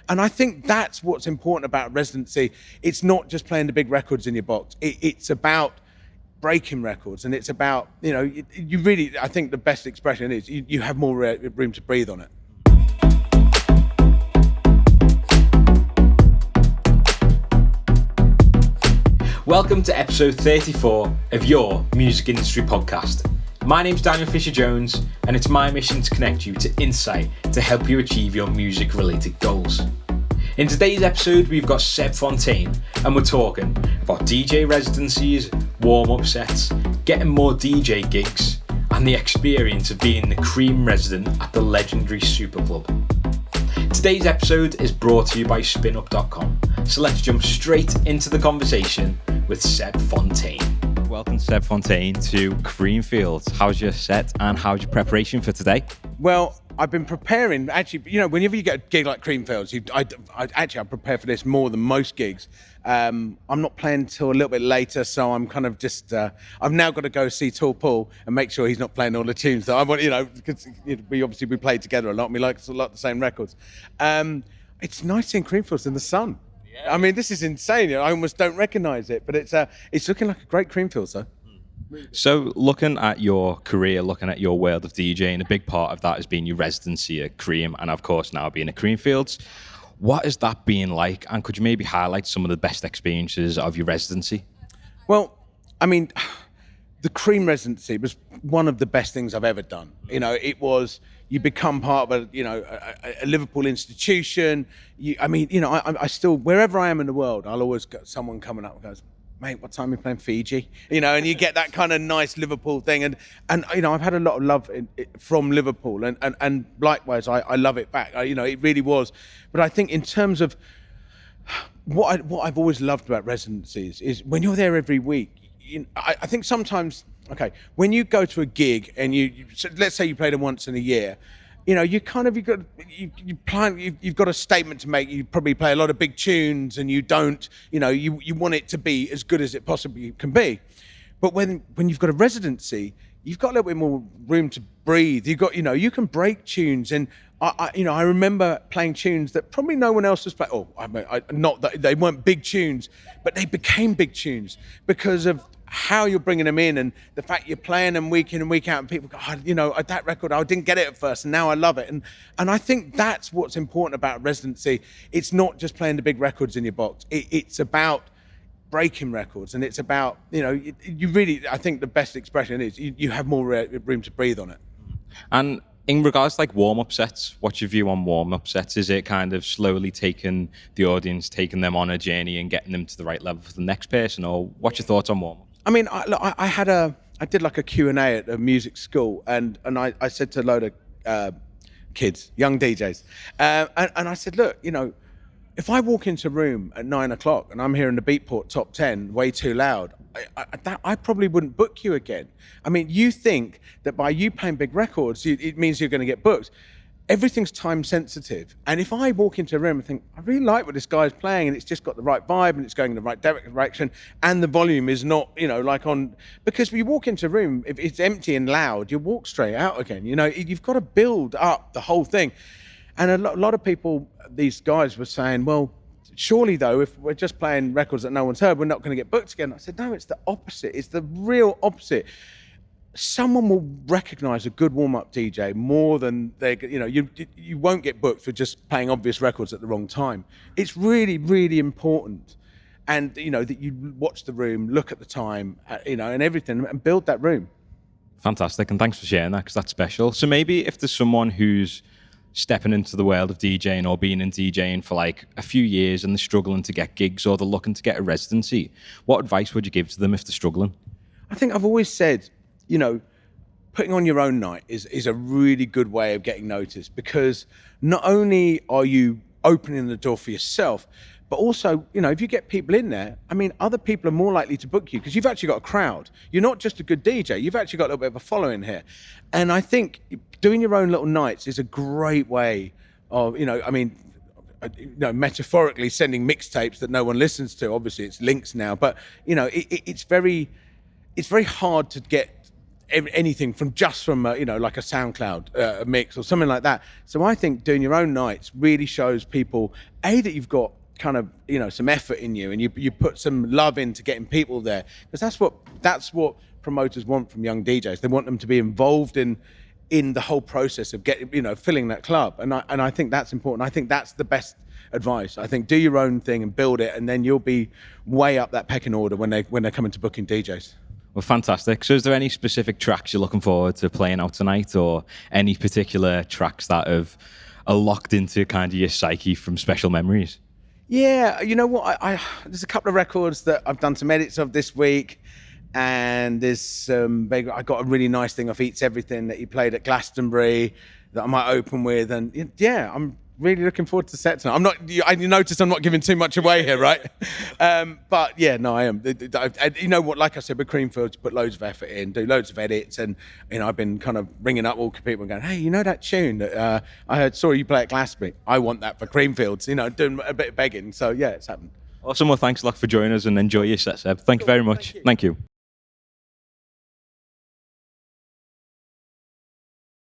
And I think that's what's important about residency. It's not just playing the big records in your box. It's about breaking records, and it's about, you really, I think the best expression is you have more room to breathe on it. Welcome to episode 34 of your Music Industry Podcast. My name's Daniel Fisher-Jones, and it's my mission to connect you to insight to help you achieve your music-related goals. In today's episode, we've got Seb Fontaine, and we're talking about DJ residencies, warm-up sets, getting more DJ gigs, and the experience of being the Cream Resident at the legendary Super Club. Today's episode is brought to you by SpinUp.com, so let's jump straight into the conversation with Seb Fontaine. Welcome, Seb Fontaine, to Creamfields. How's your set and how's your preparation for today? Well, I've been preparing, actually, whenever you get a gig like Creamfields, I prepare for this more than most gigs. I'm not playing until a little bit later, so I'm kind of just, I've now got to go see Tall Paul and make sure he's not playing all the tunes that I want, because we play together a lot and we like a lot of the same records. It's nice seeing Creamfields in the sun. Yeah. I mean, this is insane. I almost don't recognise it, but it's looking like a great Creamfields, though. So looking at your career, looking at your world of DJing, a big part of that has been your residency at Cream and of course now being at Creamfields. What has that been like, and could you maybe highlight some of the best experiences of your residency? Well, I mean, the Cream Residency was one of the best things I've ever done. It was, you become part of a Liverpool institution. I still, wherever I am in the world, I'll always get someone coming up and goes, mate, what time are you playing Fiji? And you get that kind of nice Liverpool thing. And I've had a lot of love from Liverpool, and likewise, I love it back. It really was. But I think in terms of what I've always loved about residencies is when you're there every week, I think sometimes, when you go to a gig and so let's say you play them once in a year, you've got a statement to make. You probably play a lot of big tunes, and you don't, you want it to be as good as it possibly can be. But when you've got a residency, you've got a little bit more room to breathe. You've got, you can break tunes, and I remember playing tunes that probably no one else was playing. Not that they weren't big tunes, but they became big tunes because of how you're bringing them in, and the fact you're playing them week in and week out, and people go, that record, I didn't get it at first, and now I love it. And I think that's what's important about residency. It's not just playing the big records in your box. It's about breaking records, and it's about, you really, I think the best expression is you have more room to breathe on it. And in regards to warm-up sets, what's your view on warm-up sets? Is it kind of slowly taking the audience, taking them on a journey and getting them to the right level for the next person, or what's your thoughts on warm-up? I mean, I did like a Q&A at a music school, and I said to a load of kids, young DJs, and I said, look, if I walk into a room at 9 o'clock and I'm hearing the Beatport top 10 way too loud, I probably wouldn't book you again. I mean, you think that by you playing big records, it means you're going to get booked. Everything's time sensitive. And if I walk into a room and think, I really like what this guy's playing, and it's just got the right vibe, and it's going in the right direction, and the volume is not, because when you walk into a room, if it's empty and loud, you walk straight out again. You've got to build up the whole thing. And a lot of people, these guys were saying, well, surely though, if we're just playing records that no one's heard, we're not going to get booked again. I said, no, it's the opposite. It's the real opposite. Someone will recognize a good warm-up DJ more than you won't get booked for just playing obvious records at the wrong time. It's really, really important. And, that you watch the room, look at the time, and everything, and build that room. Fantastic. And thanks for sharing that, because that's special. So maybe if there's someone who's stepping into the world of DJing or being in DJing for a few years and they're struggling to get gigs or they're looking to get a residency, what advice would you give to them if they're struggling? I think I've always said, putting on your own night is a really good way of getting noticed, because not only are you opening the door for yourself, but also, if you get people in there, I mean, other people are more likely to book you because you've actually got a crowd. You're not just a good DJ, you've actually got a little bit of a following here. And I think doing your own little nights is a great way of, metaphorically sending mixtapes that no one listens to. Obviously it's links now, but it's very hard to get anything from you know, like a SoundCloud mix or something like that. So I think doing your own nights really shows people that you've got kind of, you know, some effort in you, and you put some love into getting people there, because that's what promoters want from young DJs. They want them to be involved in the whole process of filling that club, and I think that's important. I think that's the best advice. I think do your own thing and build it, and then you'll be way up that pecking order when they're coming to booking DJs. Well, fantastic. So is there any specific tracks you're looking forward to playing out tonight, or any particular tracks that are locked into kind of your psyche from special memories? Yeah, you know what? There's a couple of records that I've done some edits of this week, and there's I got a really nice thing off Eats Everything that he played at Glastonbury that I might open with, and yeah, I'm really looking forward to set tonight. You notice I'm not giving too much away here, right? But yeah, no, I am. You know what? Like I said, with Creamfields, put loads of effort in, do loads of edits, and you know, I've been kind of ringing up all people and going, hey, you know that tune that saw you play at Glastonbury? I want that for Creamfields. You know, doing a bit of begging. So yeah, it's happened. Awesome. Well, thanks a lot for joining us, and enjoy your set, Seb. Thank you very much. Thank you.